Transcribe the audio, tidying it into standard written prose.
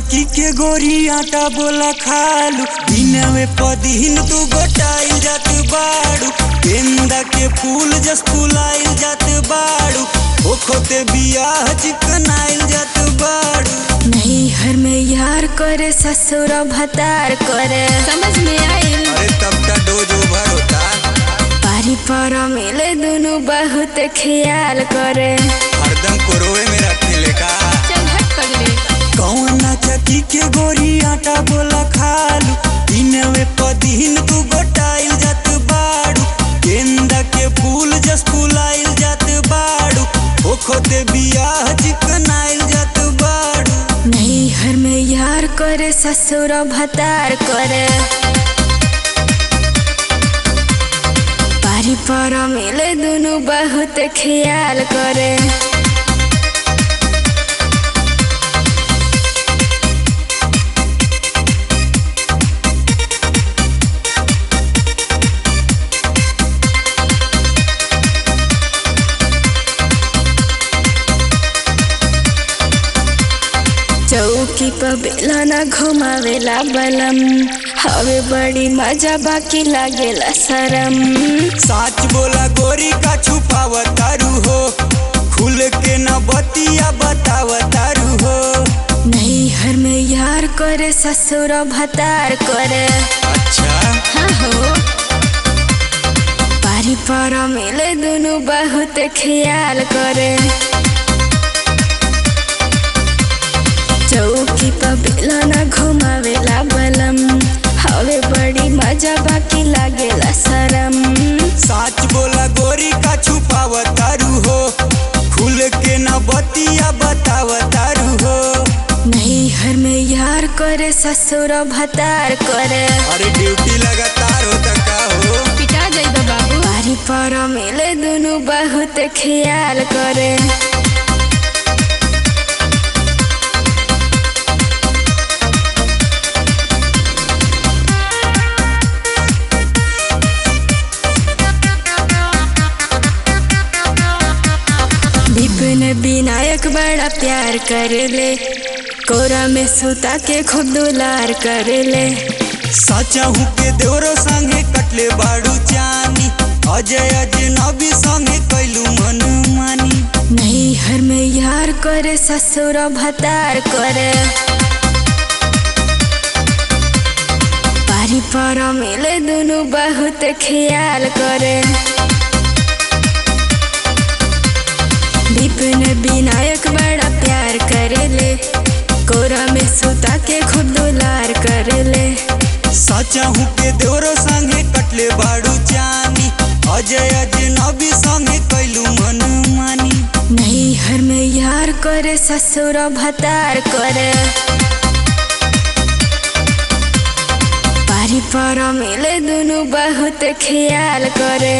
चक्की के गोरी आटा बोला खालू दिनवे पदिन तू गोटाइल जात बाड़ू गेंदा के फूल जस फुलाइल जात बाड़ू ओखोते बियाह चिकनाइल जात बाड़ू। नहीं हर में यार करे ससुर भतार करे समझ में आइल। अरे तब का डोज ओवर होता पारी पर मिले दोनों बहुत ख्याल करे हरदम कोरोए में रखने का चल हट पगले। कौना चक्की के गोरी आटा बोला खालू दिनवे पदिन तू गोटाइल जात बाड़ू गेंदा के फूल जस फुलाइल जात बाड़ू ओखोते बियाह चिकनाइल जात बाड़ू। नहीं हर में यार करे ससुर भतार करे पारी पर मिले दोनों बहुत ख्याल करे। चौकी पर बेला ना घुमावेला बलम हवे बड़ी मजा बाकी लागेला शरम। साच बोला गोरी का छुपावतारू हो खुल के न बतिया बतावतारू हो। नहीं हर में यार करे ससुर भतार करे अच्छा हाँ हो पारी पर मिले दोनों बहुत ख्याल करे। चौकी पर बेला ना घुमावेला बलम हवे बड़ी मजा बाकी लागेला शरम। साच बोला गोरी का छुपावतारू हो खुल के न बतिया बतावतारू हो। नहीं हर में यार करे ससुर भतार करे अरे ड्यूटी लगातार होता का हो पिटा जाइबा बाबू। पारी पर मिले दोनों बहुत ख्याल करे। विपिन विनायक बड़ा प्यार करेले कोरा में सुता के खूब दुलार करेले। सचहू के देवरो संगे कटले बाड़ू चानी अजय अजनबी संगे कैलू मन मानी। नहीं हर में यार करे ससुर भतार करे पारी पर मिले दोनों बहुत ख्याल करे। विपिन विनायक बड़ा प्यार करेले कोरा में सुता के खूब दुलार करेले। सचहू के देवरो संगे कटले बाड़ू चानी अजय अजनबी संगे कैलू मन मानी। नहीं हर में यार करे ससुर भतार करे पारी पर मिले दोनों बहुत ख्याल करे।